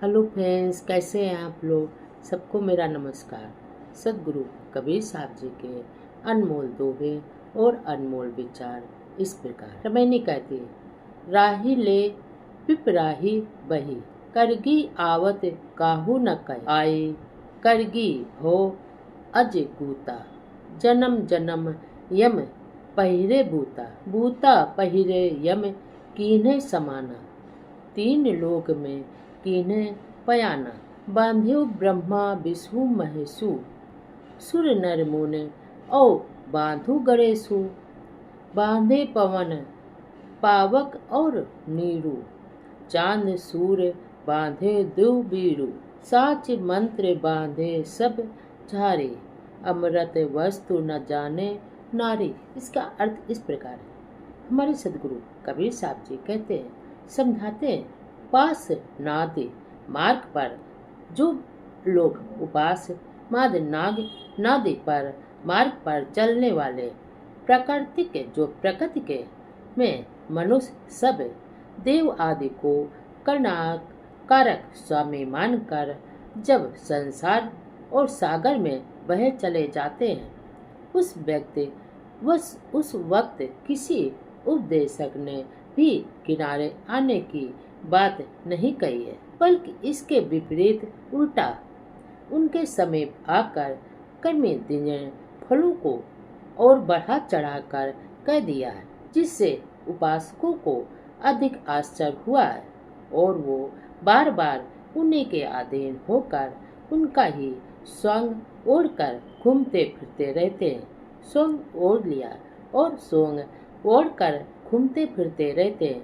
Hello friends, कैसे हैं आप लोग। सबको मेरा नमस्कार। सदगुरु कबीर साहब जी के अनमोल दोहे और अनमोल विचार इस प्रकार। रमैनी कहती है, राही ले पिपराही बही, करगी आवत काहू न कह आए, करगी हो अज गूता, जन्म जन्म यम पहिरे बूता, बूता पहिरे यम कीन्हे समाना, तीन लोक में कीन्हे पयाना, बांध्यो ब्रह्मा विष्णु महेशु, सुर नर मुनि औ बांधु गणेशु, बांधे पवन पावक और नीरू, चांद सूर्य बांधे देव बीरू, साच मंत्र बांधे सब झारे, अमृत वस्तु न जाने नारी। इसका अर्थ इस प्रकार है। हमारे सदगुरु कबीर साहब जी कहते हैं, समझाते हैं, उपास नाद मार्ग पर जो लोग उपास माद नाग नादि पर मार्ग पर चलने वाले प्रकृति के में मनुष्य सब देव आदि को कारक स्वामी मानकर जब संसार और सागर में बहे चले जाते हैं, उस वक्त किसी उपदेशक ने भी किनारे आने की बात नहीं कही है, बल्कि इसके विपरीत उल्टा उनके समीप आकर कर्मी दिने फलों को और बढ़ा चढ़ाकर कह दिया है, जिससे उपासकों को अधिक आश्चर्य हुआ है और वो बार बार उन्हीं के अधीन होकर उनका ही स्वंग ओढ़कर घूमते फिरते रहते हैं। स्वंग ओढ़ लिया और स्वंग ओढ़कर घूमते फिरते रहते हैं,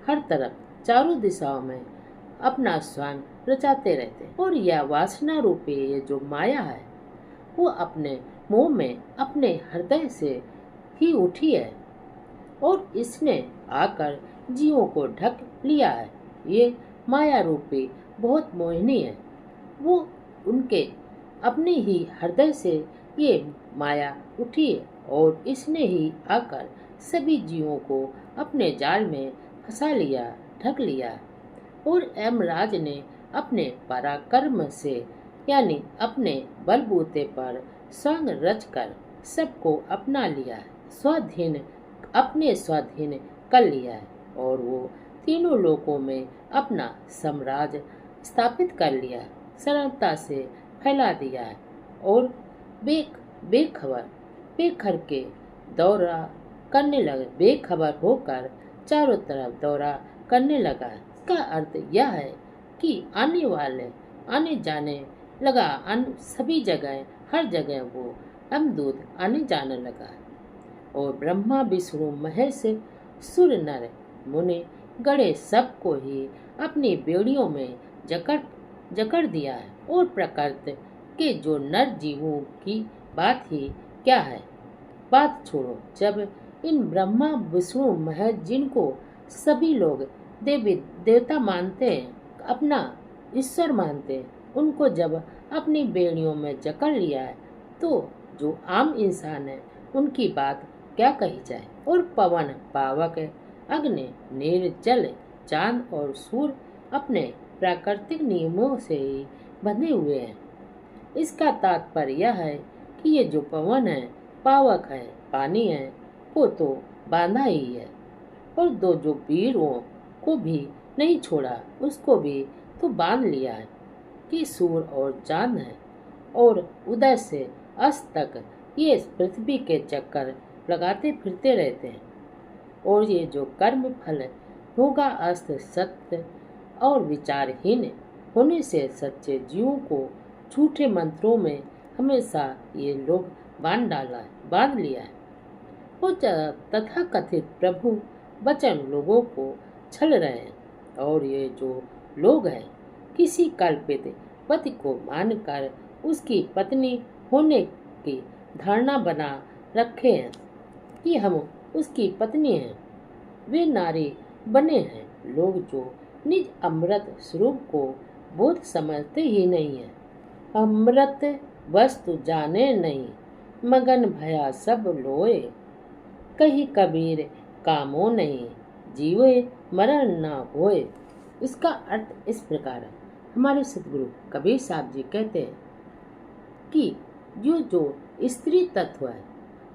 हर तरफ चारों दिशाओं में अपना स्वांग रचाते रहते हैं। और यह वासना रूपी ये जो माया है, वो अपने मुंह में अपने हृदय से ही उठी है और इसने आकर जीवों को ढक लिया है। ये माया रूपी बहुत मोहिनी है। वो उनके अपने ही हृदय से ये माया उठी है और इसने ही आकर सभी जीवों को अपने जाल में फंसा लिया, ढक लिया। और यमराज ने अपने पराक्रम से यानी अपने बलबूते पर संग रचकर सबको अपना लिया है, अपने स्वाधीन कर लिया है और वो तीनों लोकों में अपना साम्राज्य स्थापित कर लिया है, सरलता से फैला दिया है और बेखबर के दौरा करने लगे, बेखबर होकर चारों तरफ दौरा करने लगा है। इसका अर्थ यह है कि आने जाने लगा, सभी जगह हर जगह वो यमदूत आने जाने लगा है और ब्रह्मा विष्णु महेश सुर नर मुनि गणेश सबको ही अपनी बेड़ियों में जकड़ दिया है। और प्रकृति के जो नर जीवों की बात ही क्या है, बात छोड़ो। जब इन ब्रह्मा विष्णु महेश जिनको सभी लोग देवी देवता मानते हैं, अपना ईश्वर मानते हैं, उनको जब अपनी बेड़ियों में जकड़ लिया है, तो जो आम इंसान है उनकी बात क्या कही जाए। और पवन पावक अग्नि नीर जल चांद और सूर्य अपने प्राकृतिक नियमों से ही बंधे हुए हैं। इसका तात्पर्य यह है कि ये जो पवन है, पावक है, पानी है, वो तो बांधा ही है और दो जो वीरों को भी नहीं छोड़ा, उसको भी तो बांध लिया है कि सूर्य और चांद है और उदय से अस्त तक ये पृथ्वी के चक्कर लगाते फिरते रहते हैं। और ये जो कर्म फल होगा अस्त सत्य और विचारहीन होने से सच्चे जीवों को झूठे मंत्रों में हमेशा ये लोग बांध लिया है। वो तथा कथित प्रभु वचन लोगों को छल रहे हैं और ये जो लोग हैं किसी कल्पित पति को मानकर उसकी पत्नी होने की धारणा बना रखे हैं कि हम उसकी पत्नी हैं, वे नारी बने हैं। लोग जो निज अमृत स्वरूप को बोध समझते ही नहीं है, अमृत वस्तु जाने नहीं, मगन भया सब लोए, कही कबीर कामो नहीं, जीवे मरण ना होए। इसका अर्थ इस प्रकार है। हमारे सदगुरु कबीर साहब जी कहते हैं कि जो स्त्री तत्व है,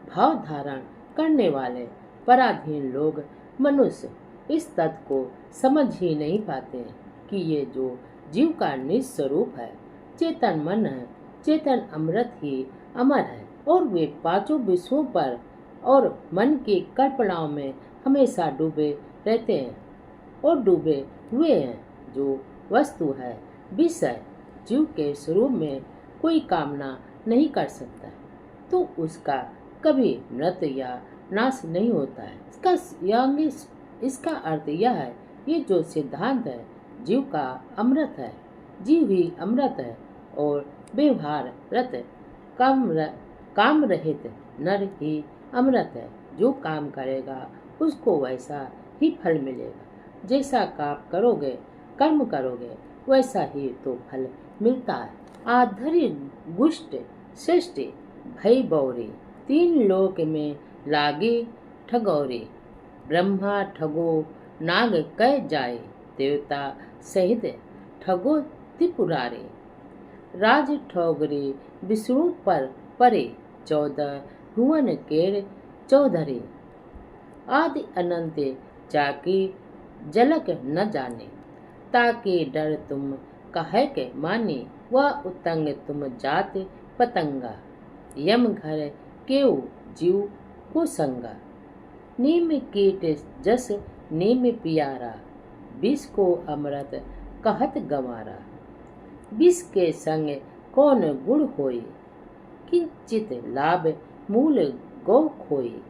भाव धारण करने वाले पराधीन लोग मनुष्य इस तत्व को समझ ही नहीं पाते हैं कि ये जो जीव का निज स्वरूप है, चेतन मन है, चेतन अमृत ही अमर है, और वे पांचों विषयों पर और मन की कल्पनाओं में हमेशा डूबे रहते हैं और डूबे हुए हैं। जो वस्तु है, विषय, जीव के स्वरूप में कोई कामना नहीं कर सकता, तो उसका कभी मृत्यु या नाश नहीं होता है। इसका अर्थ यह है, ये जो सिद्धांत है, जीव का अमृत है, जीव ही अमृत है और व्यवहार रत काम रहित नर ही अमृत है। जो काम करेगा उसको वैसा ही फल मिलेगा। जैसा कर्म करोगे वैसा ही तो फल मिलता है। आधरी गुष्ट सृष्टि भई बौरी, तीन लोक में लागी ठगौरी। ब्रह्मा ठगो नाग कह जाए, देवता सहित ठगो त्रिपुरारी। राज ठौगरी विष्णु पर परे, 14 भुवन केर चौधरी। आदि अनंत जाकी झलक न जाने, ताकि डर तुम कहे के माने। वह उतंग तुम जात पतंगा, यम घर केऊ जीव को संगा। नीम कीट जस नीम पियारा, विष को अमृत कहत गंवारा। विष के संग कौन गुण होई, किंचित लाभ मूल गौ खोई।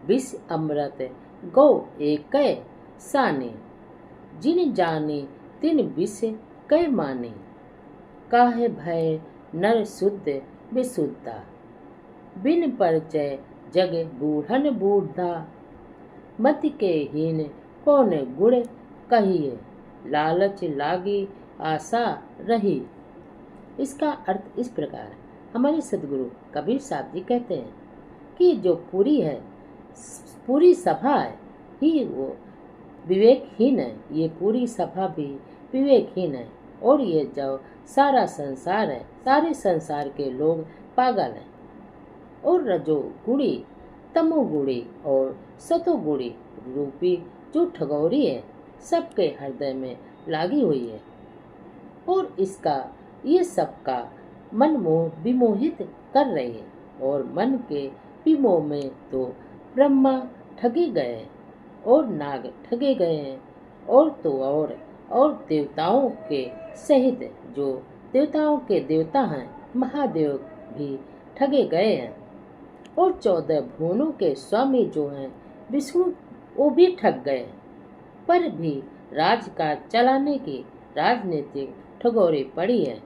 विष अमृत गौ एक साने, जिन जाने तिन विष कै माने। काहे भय नर शुद्ध विशुद्धा, बिन परिचय जग बूढ़न बूढ़ा। मति के हीन कौन गुण कहिए, लालच लागी आशा रही। इसका अर्थ इस प्रकार, हमारे सदगुरु कबीर साहब जी कहते हैं कि जो पूरी सभा है ही वो विवेकहीन है। ये पूरी सभा भी विवेकहीन है, और ये जो सारा संसार है, सारे संसार के लोग पागल हैं। और रजोगुणी, तमोगुणी और सतोगुणी रूपी जो ठगौरी है, सबके हृदय में लागी हुई है, और ये सबका मन मोह विमोहित कर रही है। और मन के विमोह में तो ब्रह्मा ठगे गए और नाग ठगे गए हैं, और तो और देवताओं के सहित जो देवताओं के देवता हैं, महादेव भी ठगे गए हैं, और 14 भुवनों के स्वामी जो हैं विष्णु, वो भी ठग गए। पर भी राजकाज चलाने की राजनीतिक ठगोरी पड़ी है,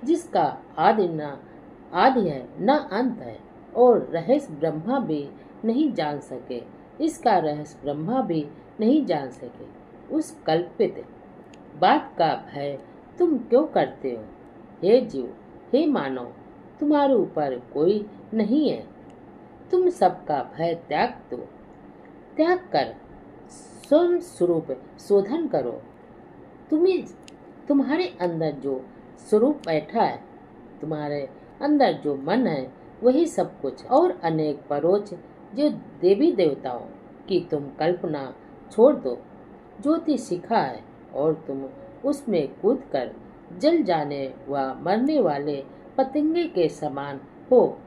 जिसका आदि है न अंत है, और रहस्य ब्रह्मा भी नहीं जान सके। इसका रहस्य ब्रह्मा भी नहीं जान सके। उस कल्पित बात का भय तुम क्यों करते हो? हे जीव, हे मानव, तुम्हारे ऊपर कोई नहीं है। तुम सबका भय त्याग कर स्वयं स्वरूप शोधन करो। तुम्हारे अंदर जो स्वरूप बैठा है, तुम्हारे अंदर जो मन है, वही सब कुछ। और अनेक परोक्ष जो देवी देवताओं की तुम कल्पना छोड़ दो। ज्योति शिखा है, और तुम उसमें कूद कर जल जाने व मरने वाले पतंगे के समान हो।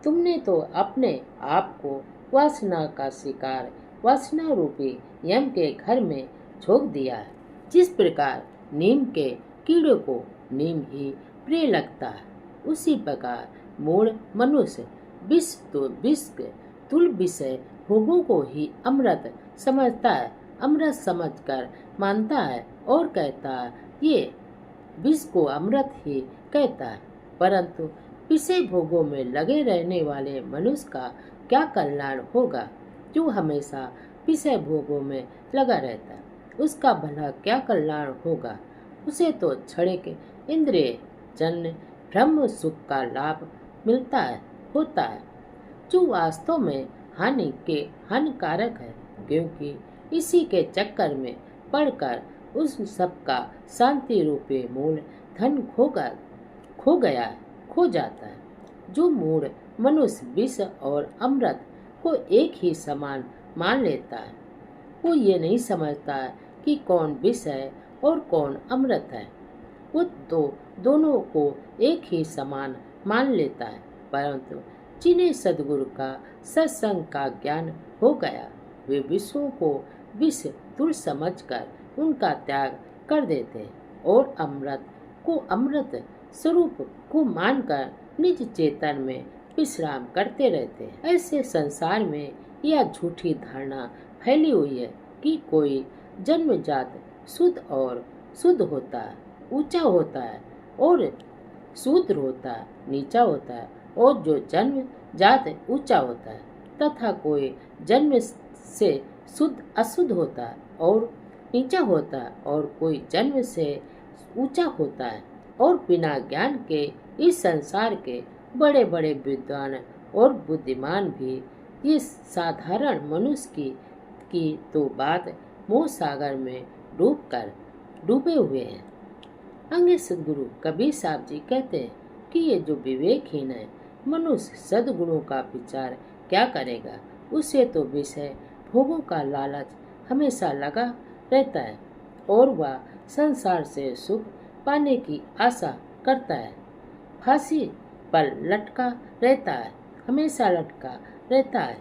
तुमने तो अपने आप को वासना का शिकार, वासना रूपी यम के घर में झोंक दिया है। जिस प्रकार नीम के कीड़े को नीम ही प्रिय लगता है, उसी प्रकार मूढ़ मनुष्य विष तुल विषय भोगों को ही अमृत समझता है। अमृत समझकर मानता है और कहता है, ये विष को अमृत ही कहता है। परंतु विषय भोगों में लगे रहने वाले मनुष्य का क्या कल्याण होगा? जो हमेशा विषय भोगों में लगा रहता है, उसका भला क्या कल्याण होगा? उसे तो क्षणिक इंद्रिय जन्य ब्रह्म सुख का लाभ होता है, जो वास्तव में हानिकारक है, क्योंकि इसी के चक्कर में पड़कर उस सब का शांति रूपी मूल धन खो गया है, खो जाता है। जो मूढ़ मनुष्य विष और अमृत को एक ही समान मान लेता है, वो ये नहीं समझता है कि कौन विष है और कौन अमृत है। वो तो दोनों को एक ही समान मान लेता है, परंतु जिन्हें सद्गुरु का सत्संग का ज्ञान हो गया, वे विषयों को विष दूर समझकर उनका त्याग कर देते हैं और अमृत को अमृत स्वरूप को मानकर निज चेतन में विश्राम करते रहते हैं। ऐसे संसार में यह झूठी धारणा फैली हुई है कि कोई जन्मजात शुद्ध होता है, ऊंचा होता है और शूद्र होता है, नीचा होता है, और जो जन्म जात ऊंचा होता है तथा कोई जन्म से शुद्ध अशुद्ध होता है और नीचा होता है, और कोई जन्म से ऊंचा होता है। और बिना ज्ञान के इस संसार के बड़े बड़े विद्वान और बुद्धिमान भी इस साधारण मनुष्य की तो बात मोह सागर में डूबे हुए हैं। अंगे सदगुरु कबीर साहब जी कहते हैं कि ये जो विवेकहीन है मनुष्य सद्गुणों का विचार क्या करेगा। उसे तो विषय भोगों का लालच हमेशा लगा रहता है और वह संसार से सुख पाने की आशा करता है। फांसी पर लटका रहता है, हमेशा लटका रहता है।